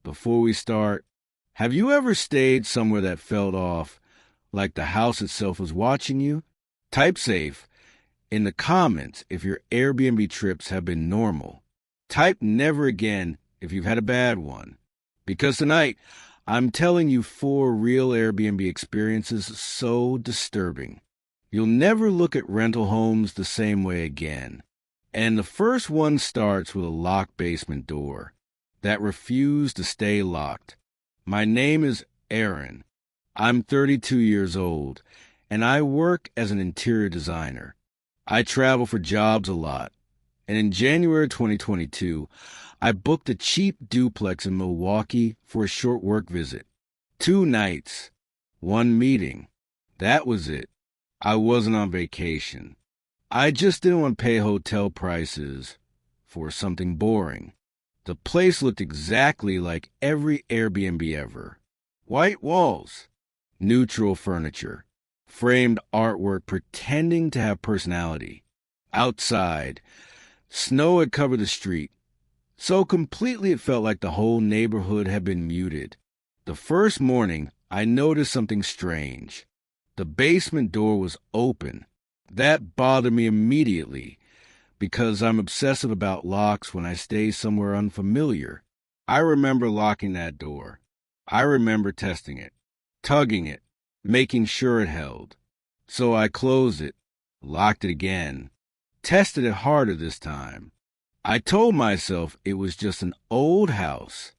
before we start, have you ever stayed somewhere that felt off, like the house itself was watching you? Type safe in the comments if your Airbnb trips have been normal. Type never again if you've had a bad one. Because tonight, I'm telling you 4 real Airbnb experiences so disturbing. You'll never look at rental homes the same way again. And the first one starts with a locked basement door that refused to stay locked. My name is Aaron. I'm 32 years old, and I work as an interior designer. I travel for jobs a lot, and in January 2022, I booked a cheap duplex in Milwaukee for a short work visit. 2 nights, 1 meeting. That was it. I wasn't on vacation. I just didn't want to pay hotel prices for something boring. The place looked exactly like every Airbnb ever. White walls, neutral furniture, framed artwork pretending to have personality. Outside, snow had covered the street, so completely it felt like the whole neighborhood had been muted. The first morning, I noticed something strange. The basement door was open. That bothered me immediately, because I'm obsessive about locks when I stay somewhere unfamiliar. I remember locking that door. I remember testing it, tugging it, making sure it held. So I closed it, locked it again, tested it harder this time. I told myself it was just an old house,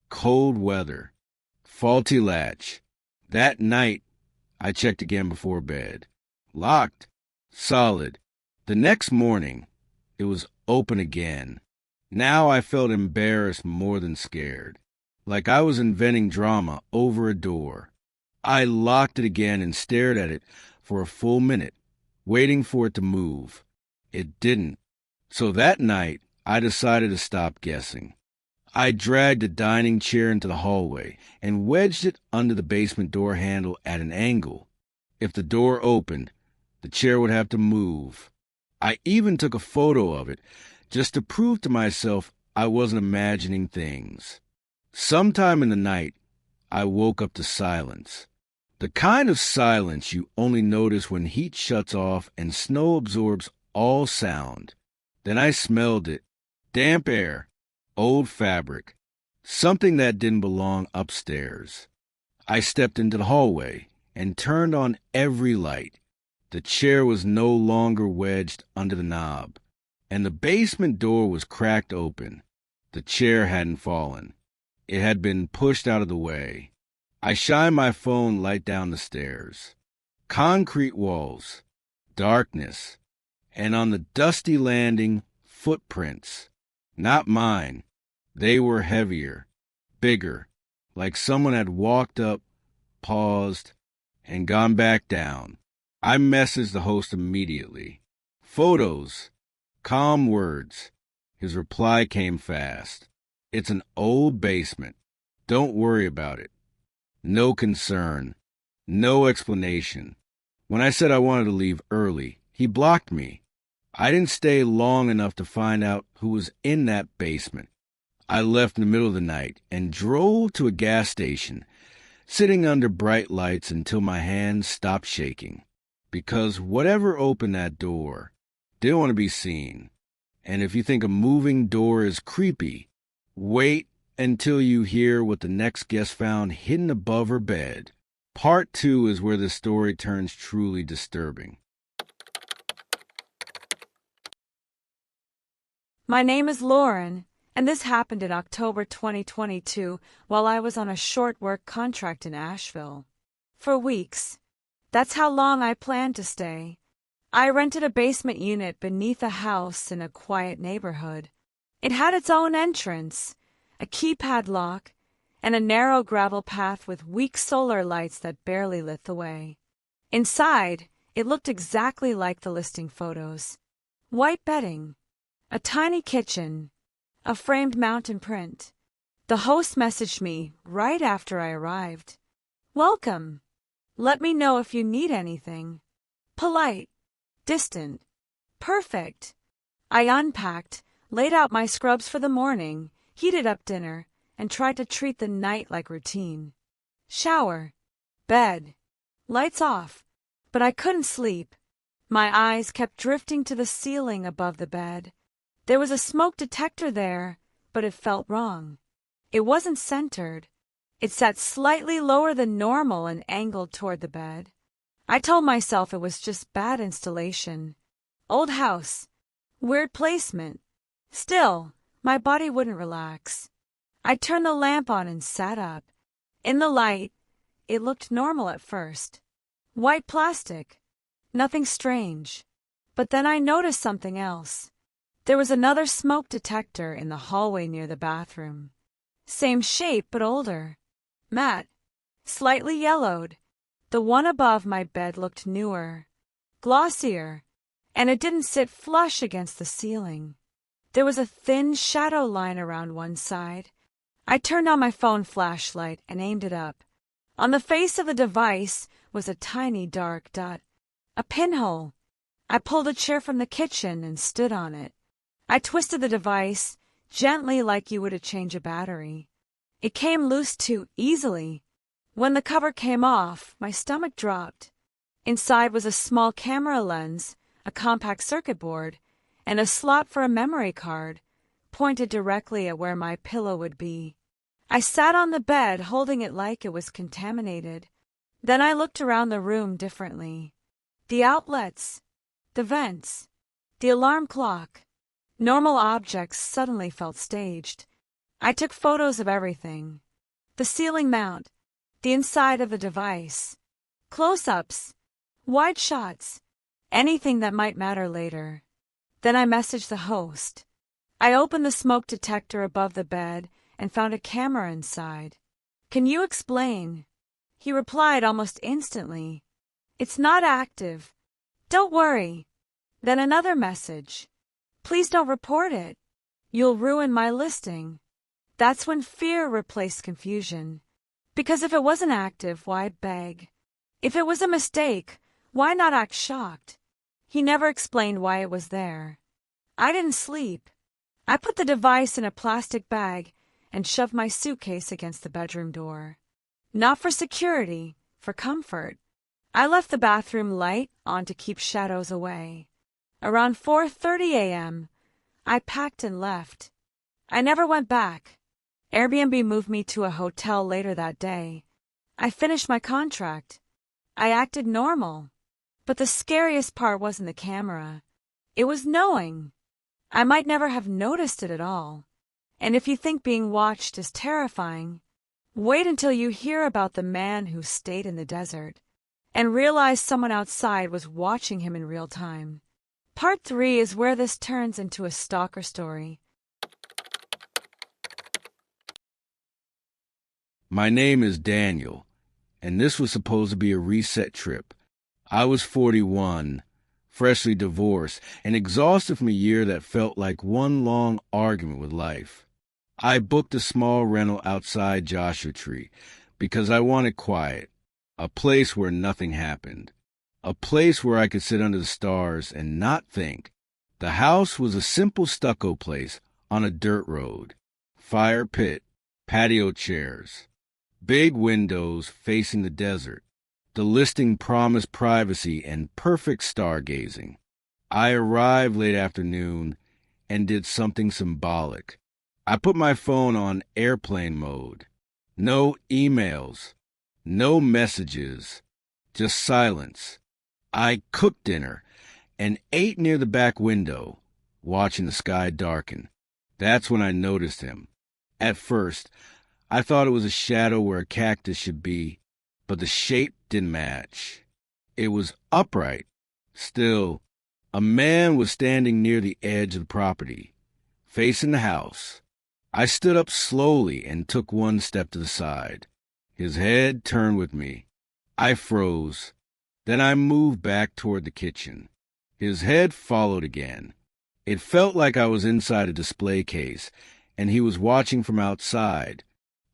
cold weather, faulty latch. That night, I checked again before bed. Locked, solid. The next morning, it was open again. Now I felt embarrassed more than scared, like I was inventing drama over a door. I locked it again and stared at it for a full minute, waiting for it to move. It didn't. So that night, I decided to stop guessing. I dragged a dining chair into the hallway and wedged it under the basement door handle at an angle. If the door opened, the chair would have to move. I even took a photo of it, just to prove to myself I wasn't imagining things. Sometime in the night, I woke up to silence. The kind of silence you only notice when heat shuts off and snow absorbs all sound. Then I smelled it. Damp air, old fabric, something that didn't belong upstairs. I stepped into the hallway and turned on every light. The chair was no longer wedged under the knob, and the basement door was cracked open. The chair hadn't fallen. It had been pushed out of the way. I shined my phone light down the stairs. Concrete walls, darkness, and on the dusty landing, footprints. Not mine. They were heavier, bigger, like someone had walked up, paused, and gone back down. I messaged the host immediately. Photos, calm words. His reply came fast. It's an old basement. Don't worry about it. No concern. No explanation. When I said I wanted to leave early, he blocked me. I didn't stay long enough to find out who was in that basement. I left in the middle of the night and drove to a gas station, sitting under bright lights until my hands stopped shaking. Because whatever opened that door didn't want to be seen. And if you think a moving door is creepy, wait until you hear what the next guest found hidden above her bed. Part 2 is where the story turns truly disturbing. My name is Lauren, and this happened in October 2022 while I was on a short work contract in Asheville. For weeks. That's how long I planned to stay. I rented a basement unit beneath a house in a quiet neighborhood. It had its own entrance, a keypad lock, and a narrow gravel path with weak solar lights that barely lit the way. Inside, it looked exactly like the listing photos. White bedding, a tiny kitchen, a framed mountain print. The host messaged me right after I arrived. Welcome. Let me know if you need anything. Polite, distant, perfect. I unpacked, laid out my scrubs for the morning, heated up dinner, and tried to treat the night like routine. Shower, bed, lights off, but I couldn't sleep. My eyes kept drifting to the ceiling above the bed. There was a smoke detector there, but it felt wrong. It wasn't centered. It sat slightly lower than normal and angled toward the bed. I told myself it was just bad installation. Old house. Weird placement. Still, my body wouldn't relax. I turned the lamp on and sat up. In the light, it looked normal at first. White plastic. Nothing strange. But then I noticed something else. There was another smoke detector in the hallway near the bathroom. Same shape, but older. Matte. Slightly yellowed. The one above my bed looked newer. Glossier. And it didn't sit flush against the ceiling. There was a thin shadow line around one side. I turned on my phone flashlight and aimed it up. On the face of the device was a tiny dark dot. A pinhole. I pulled a chair from the kitchen and stood on it. I twisted the device, gently like you would to change a battery. It came loose too easily. When the cover came off, my stomach dropped. Inside was a small camera lens, a compact circuit board, and a slot for a memory card, pointed directly at where my pillow would be. I sat on the bed, holding it like it was contaminated. Then I looked around the room differently. The outlets, the vents, the alarm clock. Normal objects suddenly felt staged. I took photos of everything. The ceiling mount, the inside of the device, close-ups, wide shots, anything that might matter later. Then I messaged the host. I opened the smoke detector above the bed and found a camera inside. "Can you explain?" He replied almost instantly. "It's not active. Don't worry." Then another message. "Please don't report it. You'll ruin my listing." That's when fear replaced confusion. Because if it wasn't active, why beg? If it was a mistake, why not act shocked? He never explained why it was there. I didn't sleep. I put the device in a plastic bag and shoved my suitcase against the bedroom door. Not for security, for comfort. I left the bathroom light on to keep shadows away. Around 4:30 a.m., I packed and left. I never went back. Airbnb moved me to a hotel later that day. I finished my contract. I acted normal. But the scariest part wasn't the camera. It was knowing. I might never have noticed it at all. And if you think being watched is terrifying, wait until you hear about the man who stayed in the desert and realize someone outside was watching him in real time. Part 3 is where this turns into a stalker story. My name is Daniel, and this was supposed to be a reset trip. I was 41, freshly divorced, and exhausted from a year that felt like one long argument with life. I booked a small rental outside Joshua Tree because I wanted quiet, a place where nothing happened, a place where I could sit under the stars and not think. The house was a simple stucco place on a dirt road, fire pit, patio chairs, big windows facing the desert. The listing promised privacy and perfect stargazing. I arrived late afternoon and did something symbolic. I put my phone on airplane mode. No emails, no messages, just silence. I cooked dinner and ate near the back window, watching the sky darken. That's when I noticed him. At first, I thought it was a shadow where a cactus should be, but the shape didn't match. It was upright. Still, a man was standing near the edge of the property, facing the house. I stood up slowly and took one step to the side. His head turned with me. I froze. Then I moved back toward the kitchen. His head followed again. It felt like I was inside a display case, and he was watching from outside.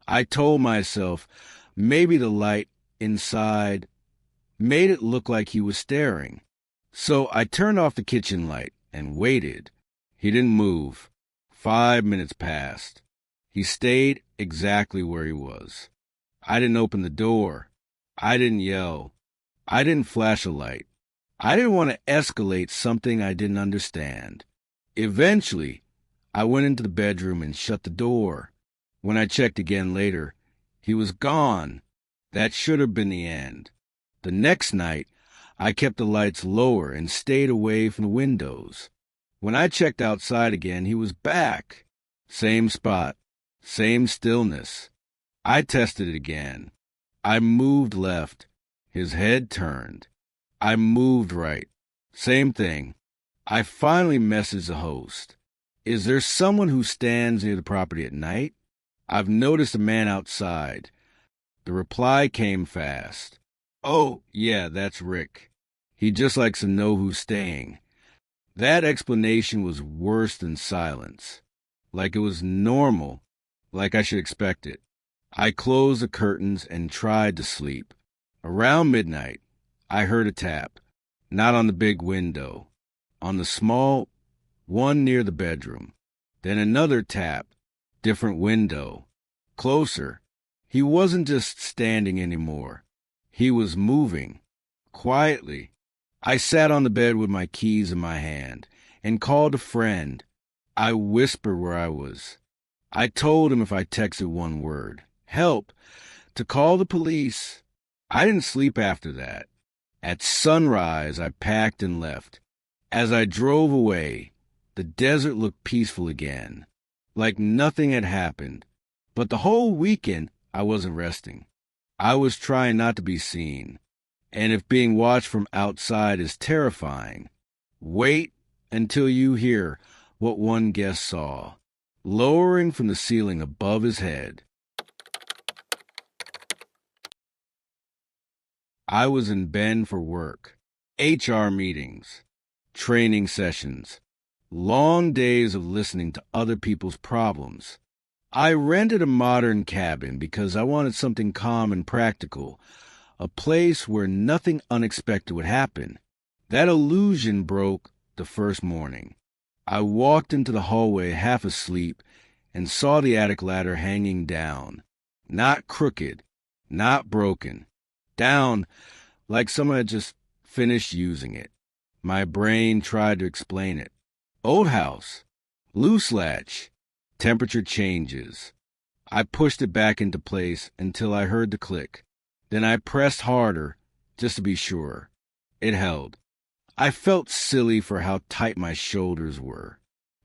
I told myself maybe the light inside made it look like he was staring. So I turned off the kitchen light and waited. He didn't move. 5 minutes passed. He stayed exactly where he was. I didn't open the door. I didn't yell. I didn't flash a light. I didn't want to escalate something I didn't understand. Eventually, I went into the bedroom and shut the door. When I checked again later, he was gone. That should have been the end. The next night, I kept the lights lower and stayed away from the windows. When I checked outside again, he was back. Same spot, same stillness. I tested it again. I moved left. His head turned. I moved right. Same thing. I finally messaged the host. Is there someone who stands near the property at night? I've noticed a man outside. The reply came fast. Oh, yeah, that's Rick. He just likes to know who's staying. That explanation was worse than silence. Like it was normal, like I should expect it. I closed the curtains and tried to sleep. Around midnight, I heard a tap, not on the big window, on the small one near the bedroom. Then another tap, different window, closer. He wasn't just standing anymore. He was moving, quietly. I sat on the bed with my keys in my hand and called a friend. I whispered where I was. I told him if I texted one word, help, to call the police. I didn't sleep after that. At sunrise, I packed and left. As I drove away, the desert looked peaceful again, like nothing had happened. But the whole weekend, I wasn't resting. I was trying not to be seen. And if being watched from outside is terrifying, wait until you hear what one guest saw, lowering from the ceiling above his head. I was in Bend for work, HR meetings, training sessions, long days of listening to other people's problems. I rented a modern cabin because I wanted something calm and practical, a place where nothing unexpected would happen. That illusion broke the first morning. I walked into the hallway half asleep and saw the attic ladder hanging down, not crooked, not broken, down like someone had just finished using it. My brain tried to explain it. Old house, loose latch, temperature changes. I pushed it back into place until I heard the click. Then I pressed harder, just to be sure. It held. I felt silly for how tight my shoulders were.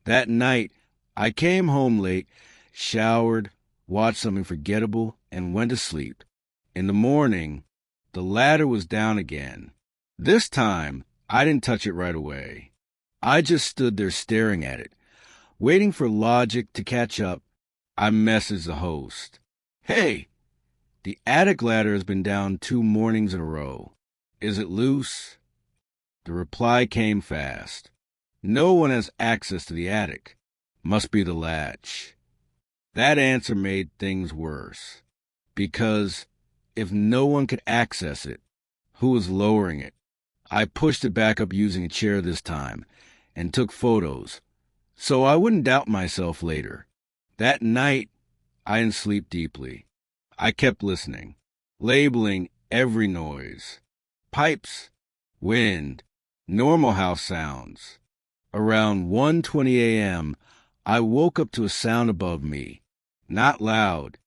That night, I came home late, showered, watched something forgettable, and went to sleep. In the morning, the ladder was down again. This time, I didn't touch it right away. I just stood there staring at it, waiting for logic to catch up. I messaged the host. Hey, the attic ladder has been down 2 mornings in a row. Is it loose? The reply came fast. No one has access to the attic. Must be the latch. That answer made things worse. Because if no one could access it, who was lowering it? I pushed it back up using a chair this time and took photos, so I wouldn't doubt myself later. That night, I didn't sleep deeply. I kept listening, labeling every noise. Pipes, wind, normal house sounds. Around 1:20 a.m., I woke up to a sound above me. Not loud,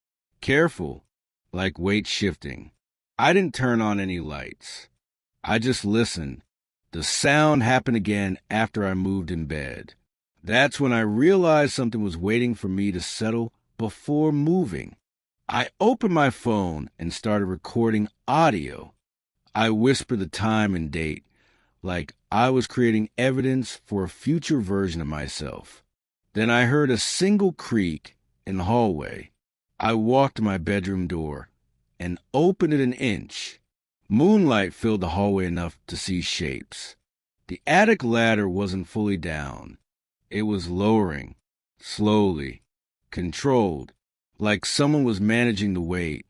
careful, like weight shifting. I didn't turn on any lights. I just listened. The sound happened again after I moved in bed. That's when I realized something was waiting for me to settle before moving. I opened my phone and started recording audio. I whispered the time and date, like I was creating evidence for a future version of myself. Then I heard a single creak in the hallway. I walked to my bedroom door and opened it an inch. Moonlight filled the hallway enough to see shapes. The attic ladder wasn't fully down. It was lowering, slowly, controlled, like someone was managing the weight,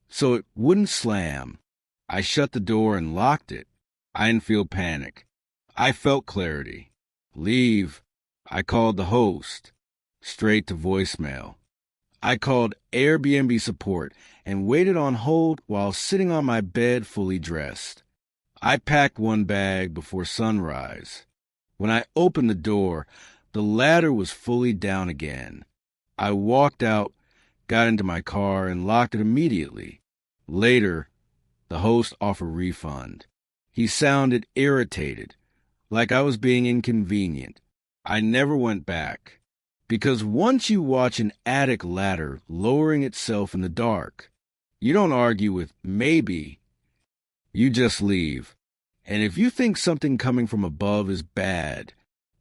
so it wouldn't slam. I shut the door and locked it. I didn't feel panic. I felt clarity. Leave. I called the host. Straight to voicemail. I called Airbnb support and waited on hold while sitting on my bed fully dressed. I packed one bag before sunrise. When I opened the door, the ladder was fully down again. I walked out, got into my car, and locked it immediately. Later, the host offered a refund. He sounded irritated, like I was being inconvenient. I never went back. Because once you watch an attic ladder lowering itself in the dark, you don't argue with maybe. You just leave. And if you think something coming from above is bad,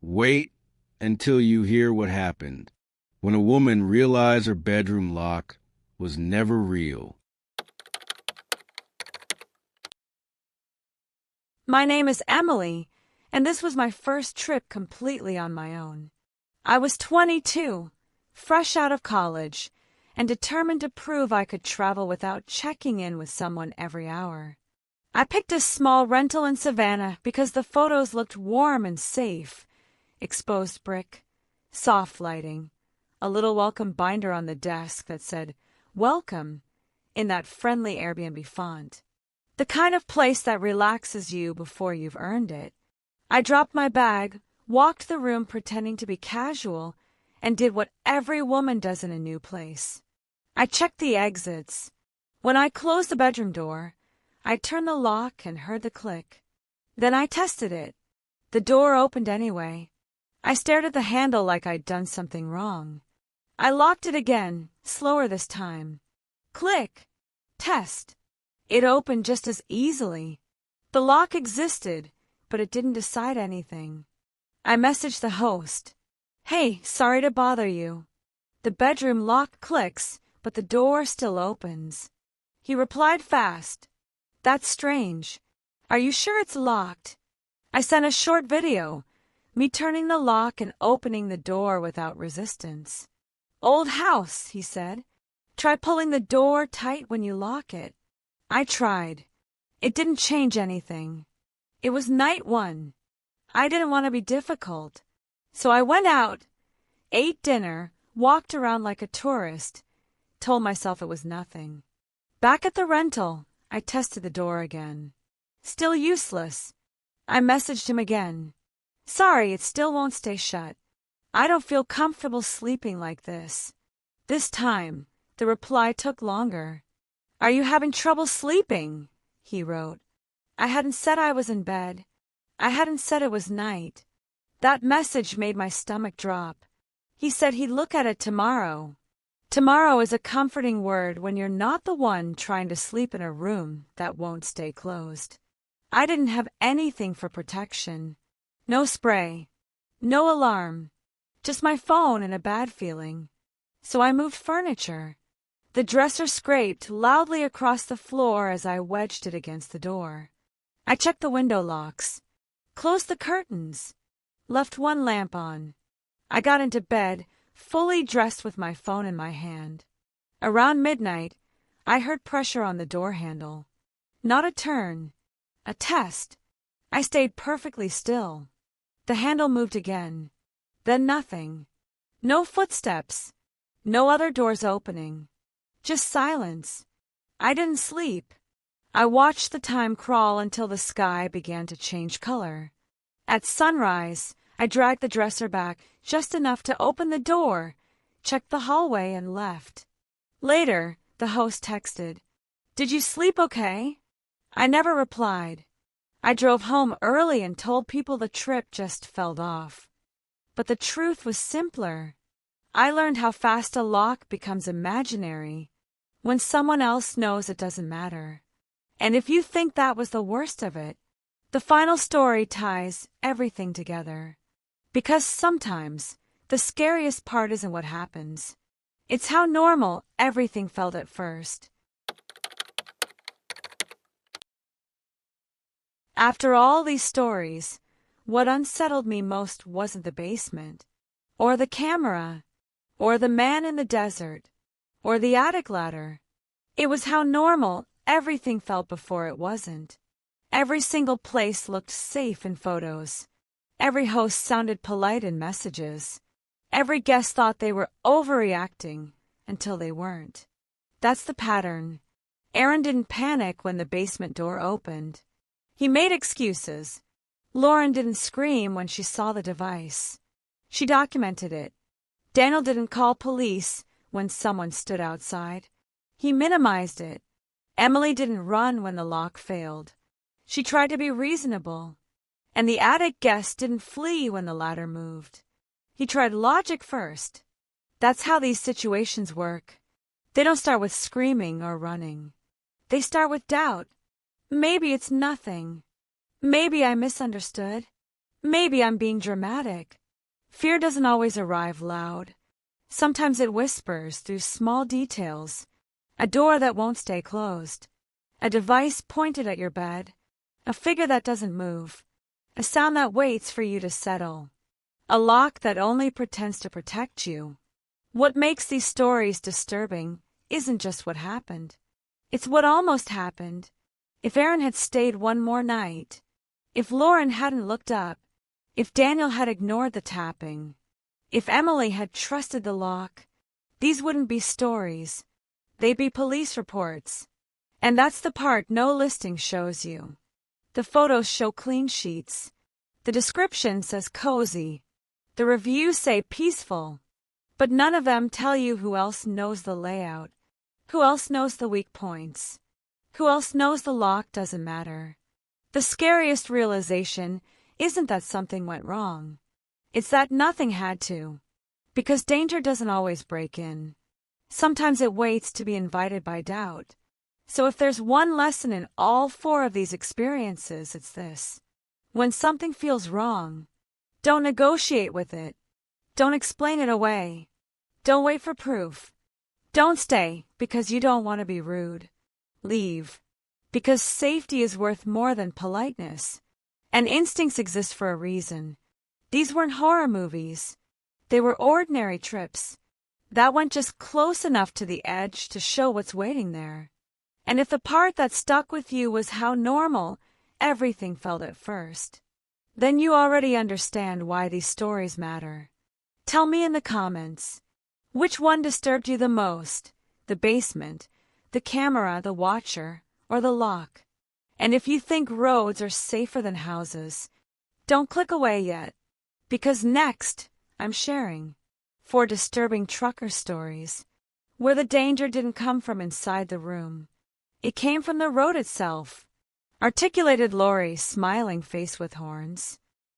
wait until you hear what happened when a woman realized her bedroom lock was never real. My name is Emily, and this was my first trip completely on my own. I was 22, fresh out of college, and determined to prove I could travel without checking in with someone every hour. I picked a small rental in Savannah because the photos looked warm and safe. Exposed brick, soft lighting, a little welcome binder on the desk that said, "Welcome," in that friendly Airbnb font. The kind of place that relaxes you before you've earned it. I dropped my bag, walked the room pretending to be casual, and did what every woman does in a new place. I checked the exits. When I closed the bedroom door, I turned the lock and heard the click. Then I tested it. The door opened anyway. I stared at the handle like I'd done something wrong. I locked it again, slower this time. Click. Test. It opened just as easily. The lock existed, but it didn't decide anything. I messaged the host. "Hey, sorry to bother you. The bedroom lock clicks, but the door still opens." He replied fast. "That's strange. Are you sure it's locked?" I sent a short video, me turning the lock and opening the door without resistance. "Old house," he said. "Try pulling the door tight when you lock it." I tried. It didn't change anything. It was night one. I didn't want to be difficult. So I went out, ate dinner, walked around like a tourist, told myself it was nothing. Back at the rental, I tested the door again. Still useless. I messaged him again. "Sorry, it still won't stay shut. I don't feel comfortable sleeping like this." This time, the reply took longer. "Are you having trouble sleeping?" he wrote. I hadn't said I was in bed. I hadn't said it was night. That message made my stomach drop. He said he'd look at it tomorrow. Tomorrow is a comforting word when you're not the one trying to sleep in a room that won't stay closed. I didn't have anything for protection. No spray. No alarm. Just my phone and a bad feeling. So I moved furniture. The dresser scraped loudly across the floor as I wedged it against the door. I checked the window locks. Closed the curtains. Left one lamp on. I got into bed, fully dressed with my phone in my hand. Around midnight, I heard pressure on the door handle. Not a turn. A test. I stayed perfectly still. The handle moved again. Then nothing. No footsteps. No other doors opening. Just silence. I didn't sleep. I watched the time crawl until the sky began to change color. At sunrise, I dragged the dresser back just enough to open the door, checked the hallway, and left. Later, the host texted, "Did you sleep okay?" I never replied. I drove home early and told people the trip just fell off. But the truth was simpler. I learned how fast a lock becomes imaginary when someone else knows it doesn't matter. And if you think that was the worst of it, the final story ties everything together. Because sometimes the scariest part isn't what happens. It's how normal everything felt at first. After all these stories, what unsettled me most wasn't the basement, or the camera, or the man in the desert, or the attic ladder. It was how normal everything felt before it wasn't. Every single place looked safe in photos. Every host sounded polite in messages. Every guest thought they were overreacting, until they weren't. That's the pattern. Aaron didn't panic when the basement door opened. He made excuses. Lauren didn't scream when she saw the device. She documented it. Daniel didn't call police when someone stood outside. He minimized it. Emily didn't run when the lock failed. She tried to be reasonable. And the attic guest didn't flee when the ladder moved. He tried logic first. That's how these situations work. They don't start with screaming or running. They start with doubt. Maybe it's nothing. Maybe I misunderstood. Maybe I'm being dramatic. Fear doesn't always arrive loud. Sometimes it whispers through small details. A door that won't stay closed. A device pointed at your bed. A figure that doesn't move. A sound that waits for you to settle. A lock that only pretends to protect you. What makes these stories disturbing isn't just what happened. It's what almost happened. If Aaron had stayed one more night, if Lauren hadn't looked up, if Daniel had ignored the tapping, if Emily had trusted the lock, these wouldn't be stories. They'd be police reports. And that's the part no listing shows you. The photos show clean sheets. The description says cozy. The reviews say peaceful. But none of them tell you who else knows the layout, who else knows the weak points, who else knows the lock doesn't matter. The scariest realization isn't that something went wrong. It's that nothing had to. Because danger doesn't always break in. Sometimes it waits to be invited by doubt. So if there's one lesson in all four of these experiences, it's this. When something feels wrong, don't negotiate with it. Don't explain it away. Don't wait for proof. Don't stay because you don't want to be rude. Leave. Because safety is worth more than politeness. And instincts exist for a reason. These weren't horror movies. They were ordinary trips. That went just close enough to the edge to show what's waiting there. And if the part that stuck with you was how normal everything felt at first, then you already understand why these stories matter. Tell me in the comments, which one disturbed you the most? The basement, the camera, the watcher, or the lock? And if you think roads are safer than houses, don't click away yet. Because next, I'm sharing 4 disturbing trucker stories where the danger didn't come from inside the room. It came from the road itself. Articulated Lori, smiling face with horns.